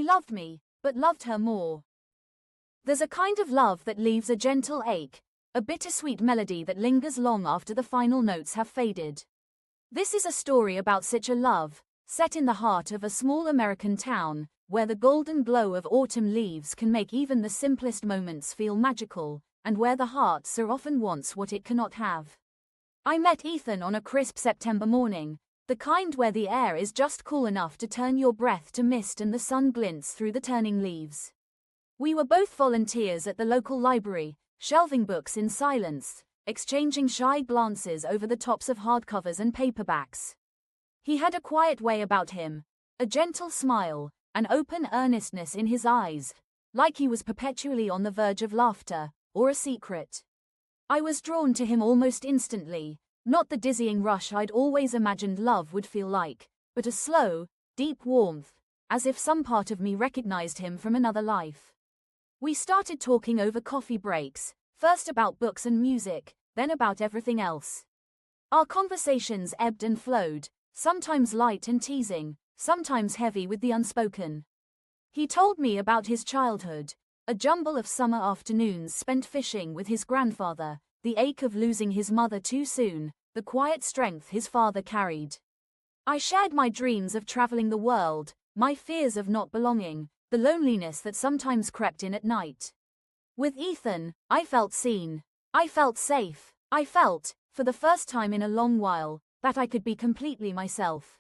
He loved me, but loved her more. There's a kind of love that leaves a gentle ache, a bittersweet melody that lingers long after the final notes have faded. This is a story about such a love, set in the heart of a small American town, where the golden glow of autumn leaves can make even the simplest moments feel magical, and where the heart so often wants what it cannot have. I met Ethan on a crisp September morning, the kind where the air is just cool enough to turn your breath to mist and the sun glints through the turning leaves. We were both volunteers at the local library, shelving books in silence, exchanging shy glances over the tops of hardcovers and paperbacks. He had a quiet way about him, a gentle smile, an open earnestness in his eyes, like he was perpetually on the verge of laughter, or a secret. I was drawn to him almost instantly, not the dizzying rush I'd always imagined love would feel like, but a slow, deep warmth, as if some part of me recognized him from another life. We started talking over coffee breaks, first about books and music, then about everything else. Our conversations ebbed and flowed, sometimes light and teasing, sometimes heavy with the unspoken. He told me about his childhood, a jumble of summer afternoons spent fishing with his grandfather, the ache of losing his mother too soon, the quiet strength his father carried. I shared my dreams of traveling the world, my fears of not belonging, the loneliness that sometimes crept in at night. With Ethan, I felt seen. I felt safe. I felt, for the first time in a long while, that I could be completely myself.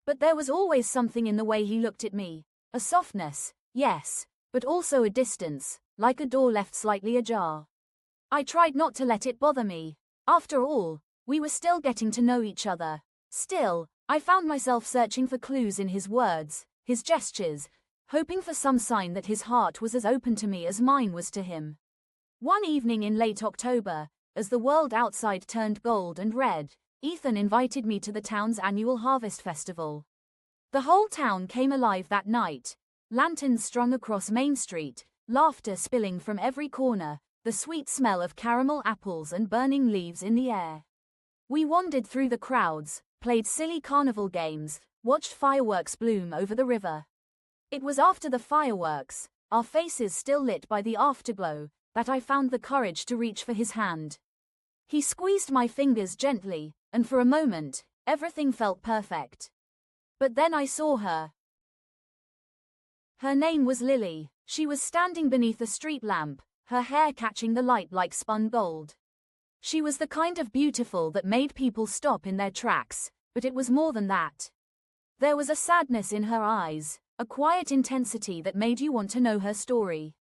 But there was always something in the way he looked at me, a softness, yes, but also a distance, like a door left slightly ajar. I tried not to let it bother me. After all, we were still getting to know each other. Still, I found myself searching for clues in his words, his gestures, hoping for some sign that his heart was as open to me as mine was to him. One evening in late October, as the world outside turned gold and red, Ethan invited me to the town's annual harvest festival. The whole town came alive that night, lanterns strung across Main Street, laughter spilling from every corner, the sweet smell of caramel apples and burning leaves in the air. We wandered through the crowds, played silly carnival games, watched fireworks bloom over the river. It was after the fireworks, our faces still lit by the afterglow, that I found the courage to reach for his hand. He squeezed my fingers gently, and for a moment, everything felt perfect. But then I saw her. Her name was Lily. She was standing beneath a street lamp, her hair catching the light like spun gold. She was the kind of beautiful that made people stop in their tracks, but it was more than that. There was a sadness in her eyes, a quiet intensity that made you want to know her story.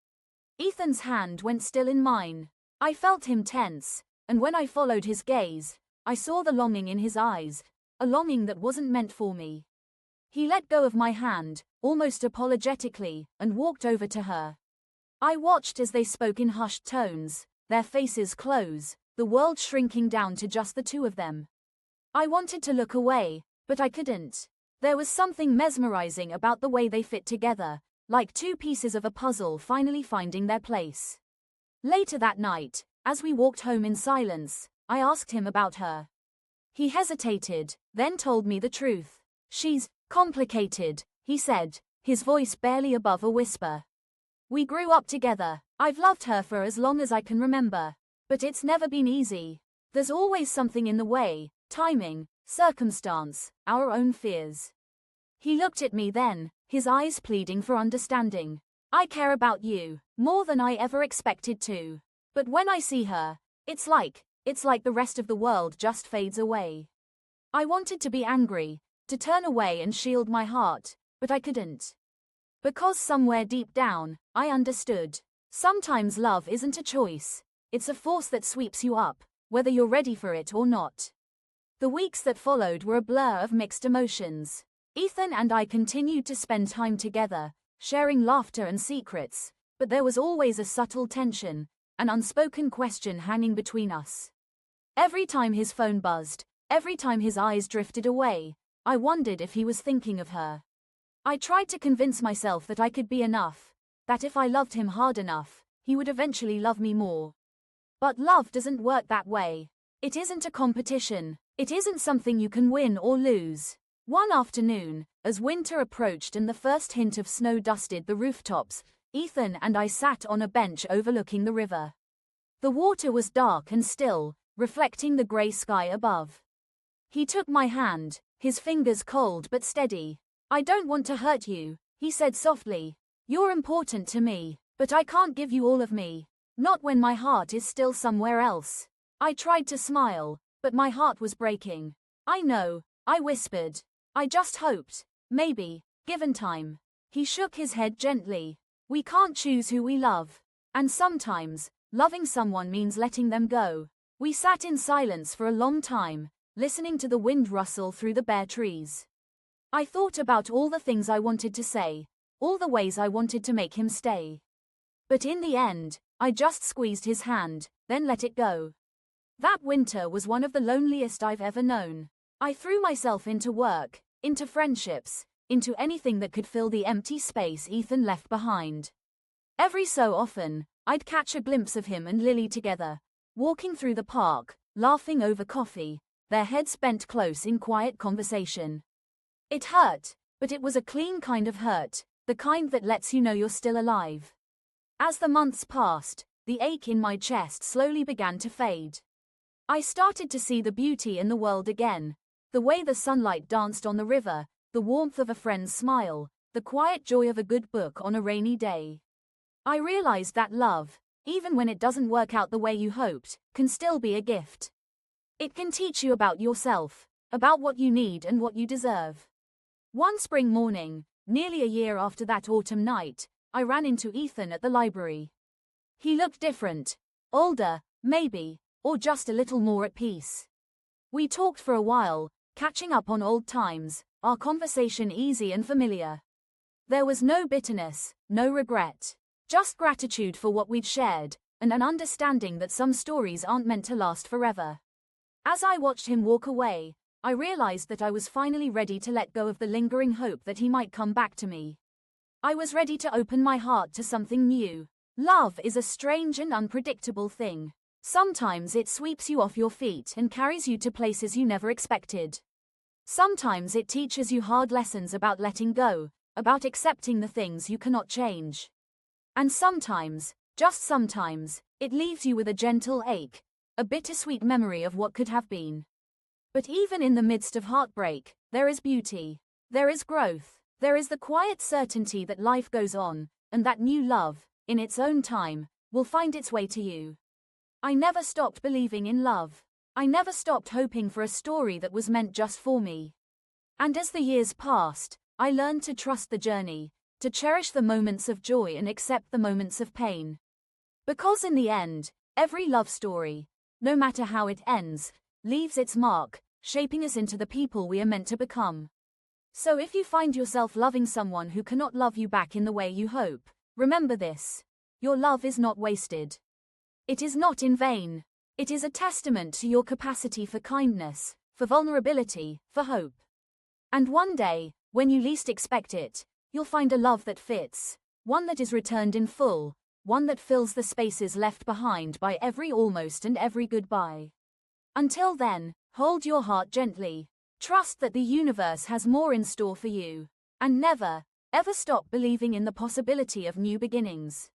Ethan's hand went still in mine. I felt him tense, and when I followed his gaze, I saw the longing in his eyes, a longing that wasn't meant for me. He let go of my hand, almost apologetically, and walked over to her. I watched as they spoke in hushed tones, their faces close, the world shrinking down to just the two of them. I wanted to look away, but I couldn't. There was something mesmerizing about the way they fit together, like two pieces of a puzzle finally finding their place. Later that night, as we walked home in silence, I asked him about her. He hesitated, then told me the truth. "She's complicated," he said, his voice barely above a whisper. "We grew up together. I've loved her for as long as I can remember. But it's never been easy. There's always something in the way, timing, circumstance, our own fears." He looked at me then, his eyes pleading for understanding. "I care about you, more than I ever expected to. But when I see her, it's like the rest of the world just fades away." I wanted to be angry, to turn away and shield my heart, but I couldn't. Because somewhere deep down, I understood. Sometimes love isn't a choice. It's a force that sweeps you up, whether you're ready for it or not. The weeks that followed were a blur of mixed emotions. Ethan and I continued to spend time together, sharing laughter and secrets, but there was always a subtle tension, an unspoken question hanging between us. Every time his phone buzzed, every time his eyes drifted away, I wondered if he was thinking of her. I tried to convince myself that I could be enough, that if I loved him hard enough, he would eventually love me more. But love doesn't work that way. It isn't a competition. It isn't something you can win or lose. One afternoon, As winter approached and the first hint of snow dusted the rooftops, Ethan and I sat on a bench overlooking the river. The water was dark and still, reflecting the grey sky above. He took my hand, his fingers cold but steady. "I don't want to hurt you," he said softly. "You're important to me, but I can't give you all of me. Not when my heart is still somewhere else." I tried to smile, but my heart was breaking. "I know," I whispered. "I just hoped. Maybe, given time." He shook his head gently. "We can't choose who we love. And sometimes, loving someone means letting them go." We sat in silence for a long time, listening to the wind rustle through the bare trees. I thought about all the things I wanted to say, all the ways I wanted to make him stay. But in the end, I just squeezed his hand, then let it go. That winter was one of the loneliest I've ever known. I threw myself into work, into friendships, into anything that could fill the empty space Ethan left behind. Every so often, I'd catch a glimpse of him and Lily together, walking through the park, laughing over coffee, their heads bent close in quiet conversation. It hurt, but it was a clean kind of hurt, the kind that lets you know you're still alive. As the months passed, the ache in my chest slowly began to fade. I started to see the beauty in the world again, the way the sunlight danced on the river, the warmth of a friend's smile, the quiet joy of a good book on a rainy day. I realized that love, even when it doesn't work out the way you hoped, can still be a gift. It can teach you about yourself, about what you need and what you deserve. One spring morning, nearly a year after that autumn night, I ran into Ethan at the library. He looked different. Older, maybe, or just a little more at peace. We talked for a while, catching up on old times, our conversation easy and familiar. There was no bitterness, no regret. Just gratitude for what we'd shared, and an understanding that some stories aren't meant to last forever. As I watched him walk away, I realized that I was finally ready to let go of the lingering hope that he might come back to me. I was ready to open my heart to something new. Love is a strange and unpredictable thing. Sometimes it sweeps you off your feet and carries you to places you never expected. Sometimes it teaches you hard lessons about letting go, about accepting the things you cannot change. And sometimes, just sometimes, it leaves you with a gentle ache, a bittersweet memory of what could have been. But even in the midst of heartbreak, there is beauty. There is growth. There is the quiet certainty that life goes on, and that new love, in its own time, will find its way to you. I never stopped believing in love. I never stopped hoping for a story that was meant just for me. And as the years passed, I learned to trust the journey, to cherish the moments of joy and accept the moments of pain. Because in the end, every love story, no matter how it ends, leaves its mark, shaping us into the people we are meant to become. So if you find yourself loving someone who cannot love you back in the way you hope, remember this: your love is not wasted. It is not in vain. It is a testament to your capacity for kindness, for vulnerability, for hope. And one day, when you least expect it, you'll find a love that fits, one that is returned in full, one that fills the spaces left behind by every almost and every goodbye. Until then, hold your heart gently. Trust that the universe has more in store for you. And never, ever stop believing in the possibility of new beginnings.